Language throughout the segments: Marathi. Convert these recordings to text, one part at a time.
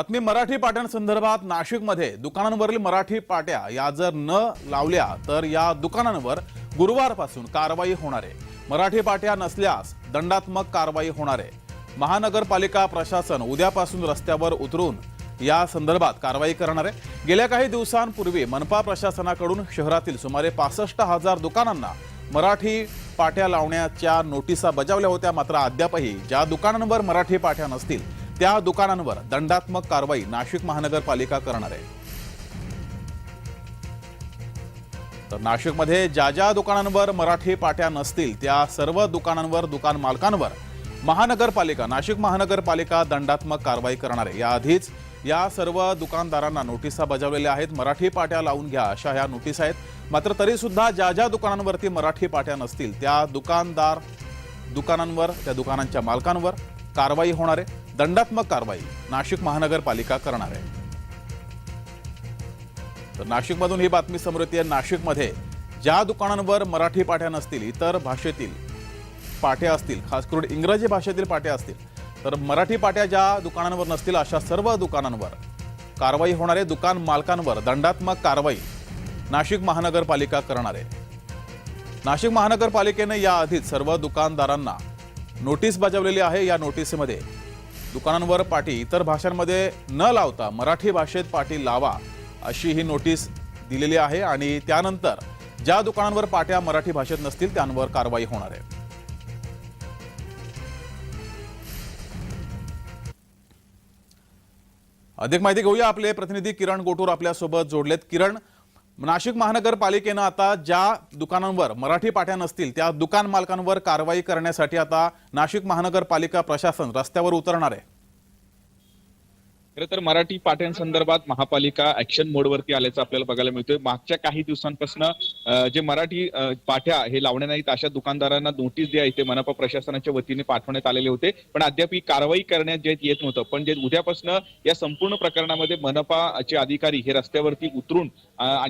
बातमी मराठी पाट्यांसंदर्भात नाशिकमध्ये दुकानांवरील मराठी पाट्या या जर न लावल्या तर या दुकानांवर गुरुवारपासून कारवाई होणार आहे। मराठी पाट्या नसल्यास दंडात्मक कारवाई होणार आहे। महानगरपालिका प्रशासन उद्यापासून रस्त्यावर उतरून या संदर्भात कारवाई करणार आहे। गेल्या काही दिवसांपूर्वी मनपा प्रशासनाकडून शहरातील सुमारे 65,000 दुकानांना मराठी पाट्या लावण्याच्या नोटिसा बजावल्या होत्या, मात्र अद्यापही ज्या दुकानांवर मराठी पाट्या नसतील त्या दुकानांवर दंडात्मक कारवाई नाशिक महानगरपालिका करणार आहे। तर नाशिकमध्ये ज्या दुकानांवर मराठी पाट्या नसतील त्या सर्व दुकानांवर दुकान मालकांवर नाशिक महानगरपालिका दंडात्मक कारवाई करणार आहे। याआधीच या सर्व दुकानदारांना नोटिसा बजावलेल्या आहेत। मराठी पाट्या लावून घ्या अशा ह्या नोटीस आहेत, मात्र तरी सुद्धा ज्या दुकानांवरती मराठी पाट्या नसतील त्या दुकानांवर त्या दुकानांच्या मालकांवर कारवाई होणार आहे। दंडात्मक कारवाई नाशिक महानगरपालिका करणार आहे। तर नाशिकमधून ही बातमी समोर येते। नाशिकमध्ये ज्या दुकानांवर मराठी पाट्या नसतील, इतर भाषेतील पाट्या असतील, खास करून इंग्रजी भाषेतील पाट्या असतील, तर मराठी पाट्या ज्या दुकानांवर नसतील अशा सर्व दुकानांवर कारवाई होणार आहे। दुकान मालकांवर दंडात्मक कारवाई नाशिक महानगरपालिका करणार आहे। नाशिक महानगरपालिकेने याआधीच सर्व दुकानदारांना नोटीस बजावलेली आहे। या नोटीसमध्ये दुकानांवर पाटी इतर भाषांमध्ये न लावता मराठी भाषेत पाटी लावा अशी ही नोटीस दिलेली आहे आणि त्यानंतर ज्या दुकानांवर पाट्या मराठी भाषेत नसतील त्यांवर कारवाई होणार आहे। अधिक माहिती घेऊया, आपले प्रतिनिधी किरण गोटूर आपल्या सोबत जोडलेत। किरण, नाशिक महानगरपालिकेने आता ज्या दुकानांवर मराठी पाट्या नसतील त्या दुकान मालकांवर कारवाई करण्यासाठी आता नाशिक महानगरपालिका प्रशासन रस्त्यावर उतरणार आहे। खरं तर मराठी पाट्यांसंदर्भात महापालिका ऍक्शन मोडवरती आल्याचं आपल्याला बघायला मिळतोय। मागच्या काही दिवसांपासून जे मराठी पाट्या हे लावण्या नाहीत अशा दुकानदारांना नोटीस द्या इथे मनपा प्रशासनाच्या वतीने पाठवण्यात आलेले होते, पण अद्याप कारवाई करण्यात येत नव्हतं। पण जे उद्यापासून या संपूर्ण प्रकरणामध्ये मनपाचे अधिकारी हे रस्त्यावरती उतरून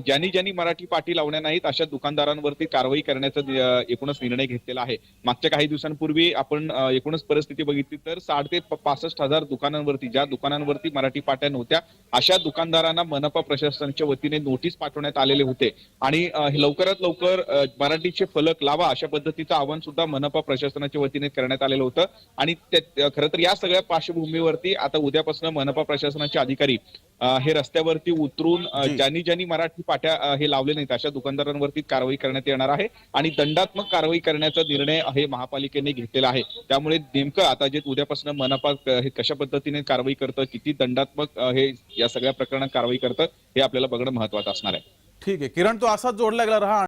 ज्यांनी मराठी पाटी लावण्या नाहीत अशा दुकानदारांवरती कारवाई करण्याचा एकूणच निर्णय घेतलेला आहे। मागच्या काही दिवसांपूर्वी आपण एकूणच परिस्थिती बघितली तर 60,000 ते 65,000 दुकानांवरती ज्या दुकानांवरती मराठी पाट्या नव्हत्या अशा दुकानदारांना मनपा प्रशासनाच्या वतीने नोटीस पाठवण्यात आलेले होते आणि लवकरात लवकर मराठीचे फलक लावा अशा पद्धतीचं आवाहन सुद्धा मनपा प्रशासनाच्या वतीने करण्यात आलेलं होतं। आणि खरं तर या सगळ्या पार्श्वभूमीवरती आता उद्यापासून मनपा प्रशासनाचे अधिकारी हे रस्त्यावरती उतरून ज्यांनी मराठी पाट्या हे लावले नाहीत अशा दुकानदारांवरती कारवाई करण्यात येणार आहे आणि दंडात्मक कारवाई करण्याचा निर्णय हे महापालिकेने घेतलेला आहे। त्यामुळे नेमकं आता जे उद्यापासून मनपा हे कशा पद्धतीने कारवाई करतं, किती दंडात्मक हे या सगळ्या प्रकरणात कारवाई करतं हे आपल्याला बघणं महत्त्वाचं असणार आहे। ठीक आहे किरण, तो असाच जोडला गेला रहा।